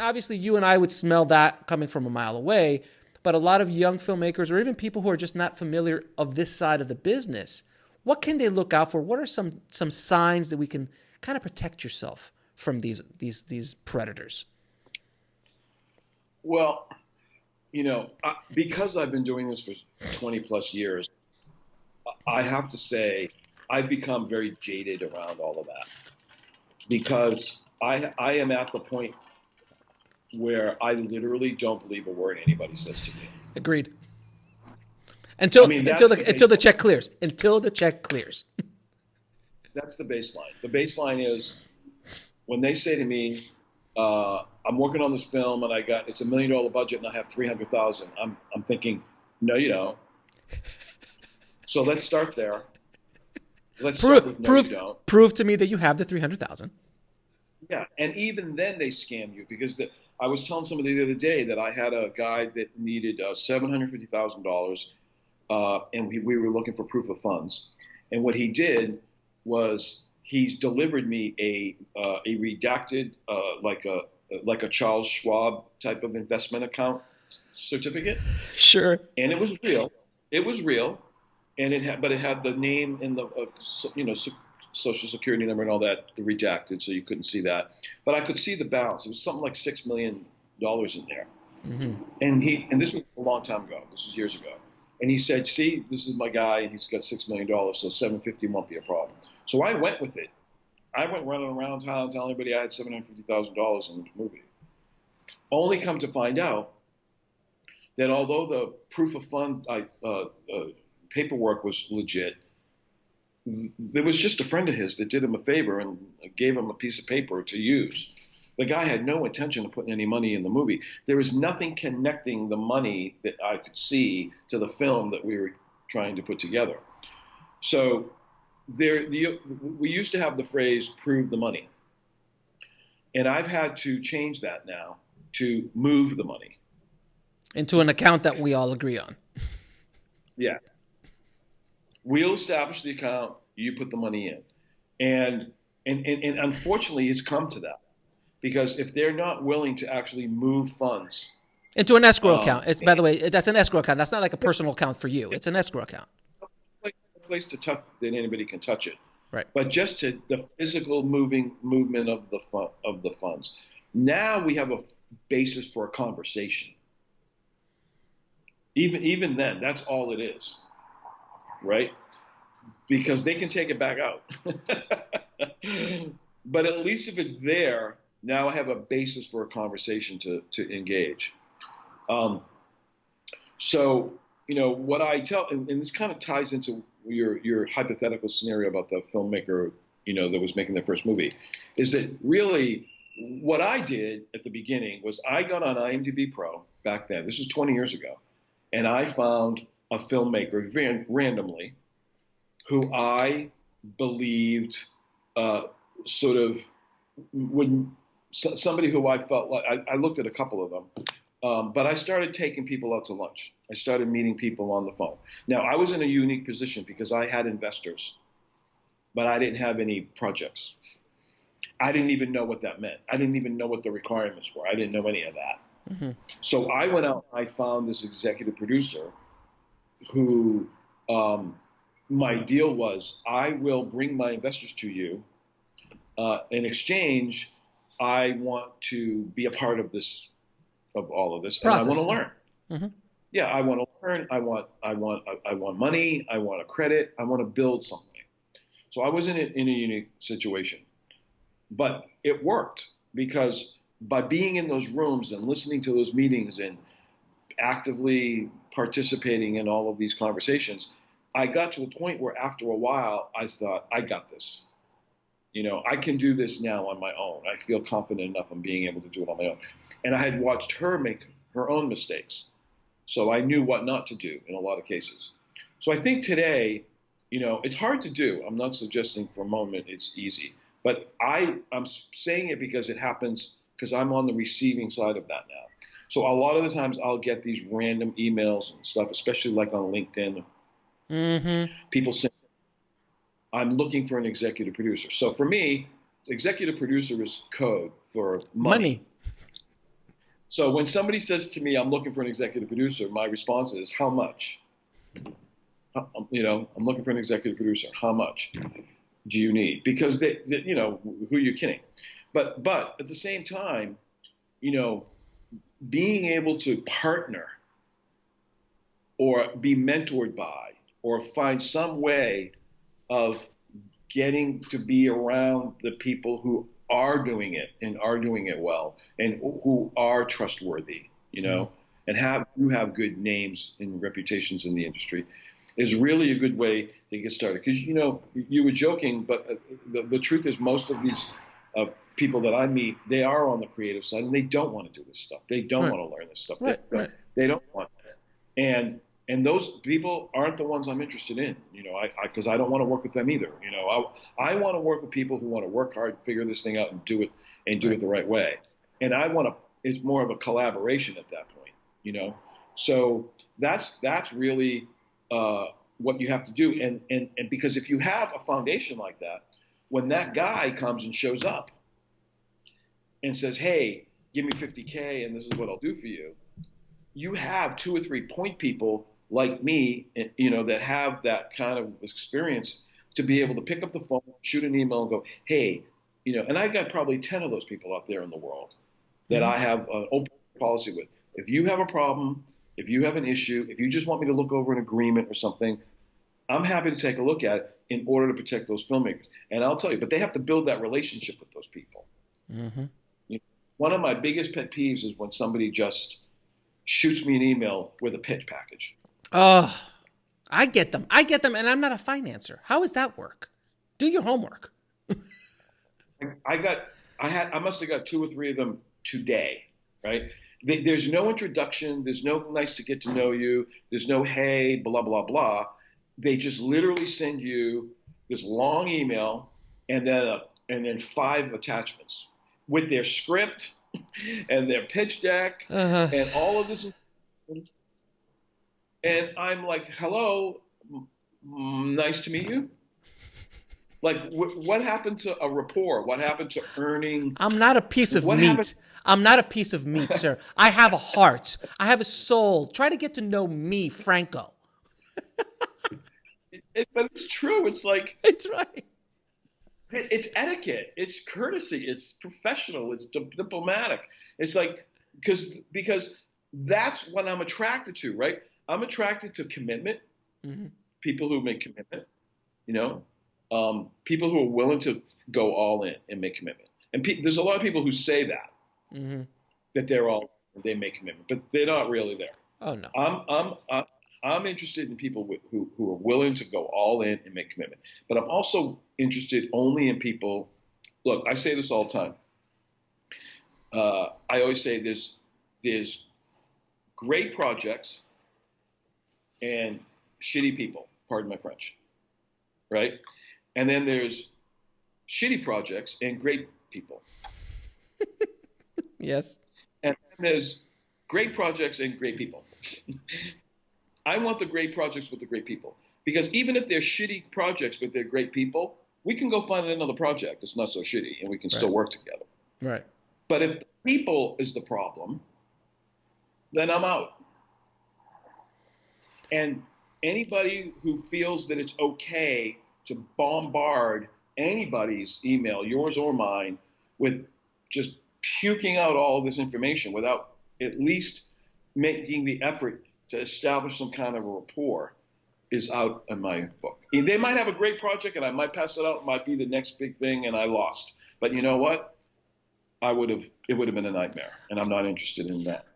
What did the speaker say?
obviously you and I would smell that coming from a mile away, but a lot of young filmmakers or even people who are just not familiar of this side of the business, what can they look out for? What are some signs that we can kind of protect yourself from these predators? Well, because I've been doing this for 20 plus years, I have to say I've become very jaded around all of that because I am at the point where I literally don't believe a word anybody says to me. Agreed. Until I mean, until the check clears. Until the check clears. That's the baseline. The baseline is when they say to me, I'm working on this film and it's $1 million budget and I have 300,000. I'm thinking, no, you don't. So let's start there. Let's start with no, you don't. Prove to me that you have the 300,000. Yeah, and even then they scam you because I was telling somebody the other day that I had a guy that needed $750,000, and we were looking for proof of funds. And what he did was he delivered me a redacted like a Charles Schwab type of investment account certificate. Sure. And it was real. It was real, and it had the name and the Social Security number and all that redacted, so you couldn't see that. But I could see the balance. It was something like $6 million in there. Mm-hmm. And this was a long time ago. This was years ago. And he said, "See, this is my guy, and he's got $6 million, so 750 won't be a problem." So I went with it. I went running around town telling everybody I had $750,000 in the movie. Only come to find out that although the proof of fund paperwork was legit, there was just a friend of his that did him a favor and gave him a piece of paper to use. The guy had no intention of putting any money in the movie. There was nothing connecting the money that I could see to the film that we were trying to put together. So we used to have the phrase, prove the money. And I've had to change that now to move the money. Into an account that we all agree on. Yeah. We'll establish the account, you put the money in. And unfortunately, it's come to that. Because if they're not willing to actually move funds into an escrow account, by the way, that's an escrow account. That's not like a personal account for you. It's an escrow account. A place to touch that anybody can touch it. Right. But just to the physical movement of the funds. Now we have a basis for a conversation. Even then, that's all it is. Right? Because they can take it back out. But at least if it's there, now I have a basis for a conversation to engage. So, what I tell, and this kind of ties into your hypothetical scenario about the filmmaker, that was making their first movie, is that really what I did at the beginning was I got on IMDb Pro back then. This was 20 years ago. And I found a filmmaker randomly who I believed sort of somebody who I felt like I looked at a couple of them, but I started taking people out to lunch. I started meeting people on the phone. Now I was in a unique position because I had investors, but I didn't have any projects. I didn't even know what that meant. I didn't even know what the requirements were. I didn't know any of that. Mm-hmm. So I went out and I found this executive producer who my deal was I will bring my investors to you. In exchange, I want to be a part of all of this, process. And I want to learn. Mm-hmm. Yeah, I want to learn. I want money. I want a credit. I want to build something. So I was in a unique situation, but it worked because by being in those rooms and listening to those meetings and actively participating in all of these conversations, I got to a point where after a while, I thought, I got this. I can do this now on my own. I feel confident enough in being able to do it on my own. And I had watched her make her own mistakes. So I knew what not to do in a lot of cases. So I think today, it's hard to do. I'm not suggesting for a moment it's easy. But I'm saying it because it happens because I'm on the receiving side of that now. So a lot of the times I'll get these random emails and stuff, especially like on LinkedIn. Mm-hmm. People say, I'm looking for an executive producer. So for me, executive producer is code for money. So when somebody says to me, I'm looking for an executive producer, my response is, how much? I'm looking for an executive producer. How much do you need? Because who are you kidding? But at the same time, being able to partner or be mentored by or find some way of getting to be around the people who are doing it and are doing it well and who are trustworthy, and have good names and reputations in the industry is really a good way to get started. Because, you were joking, but the truth is most of these people that I meet, they are on the creative side and they don't want to do this stuff. They don't want to learn this stuff. They don't want it. And those people aren't the ones I'm interested in, because I don't want to work with them either. I want to work with people who want to work hard, figure this thing out, and do it the right way. And it's more of a collaboration at that point, So that's really what you have to do. And because if you have a foundation like that, when that guy comes and shows up and says, hey, give me $50K and this is what I'll do for you, you have 2 or 3 point people like me, that have that kind of experience to be able to pick up the phone, shoot an email and go, hey, and I've got probably 10 of those people out there in the world that I have an open policy with. If you have a problem, if you have an issue, if you just want me to look over an agreement or something, I'm happy to take a look at it in order to protect those filmmakers. And I'll tell you, but they have to build that relationship with those people. Mm-hmm. One of my biggest pet peeves is when somebody just shoots me an email with a pitch package. Oh, I get them, and I'm not a financer. How does that work? Do your homework. I must have got 2 or 3 of them today, right? There's no introduction. There's no nice to get to know you. There's no, hey, blah, blah, blah. They just literally send you this long email and then 5 attachments with their script and their pitch deck and all of this. And I'm like, hello, nice to meet you. Like, what happened to a rapport? What happened to earning? I'm not a piece of meat. I'm not a piece of meat, sir. I have a heart. I have a soul. Try to get to know me, Franco. But it's true. It's like, it's right. It's etiquette. It's courtesy. It's professional. It's diplomatic. It's like, because that's what I'm attracted to, right? I'm attracted to commitment, people who make commitment, people who are willing to go all in and make commitment. And there's a lot of people who say that, that they make commitment, but they're not really there. Oh no. I'm interested in people who are willing to go all in and make commitment. But I'm also interested only in people. Look, I say this all the time. I always say there's great projects and shitty people, pardon my French, right? And then there's shitty projects and great people. Yes. And then there's great projects and great people. I want the great projects with the great people. Because even if they're shitty projects but they're great people, we can go find another project that's not so shitty and we can still work together. Right. But if people is the problem, then I'm out. And anybody who feels that it's okay to bombard anybody's email, yours or mine, with just puking out all this information without at least making the effort to establish some kind of a rapport is out in my book. They might have a great project and I might pass it out. It might be the next big thing and I lost. But you know what? It would have been a nightmare, and I'm not interested in that.